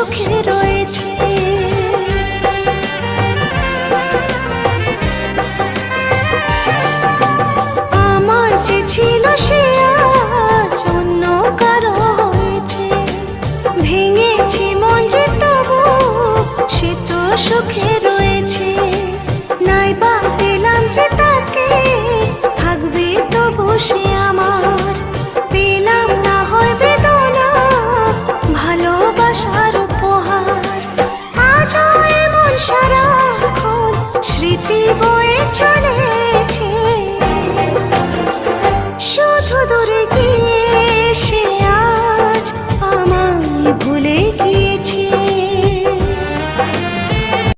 সুখে রয়েছে। আমার যে ছিল সে আজ অন্য কারো হয়েছে। ভেঙেছি মন যে তবু সে তো সুখে রয়েছে।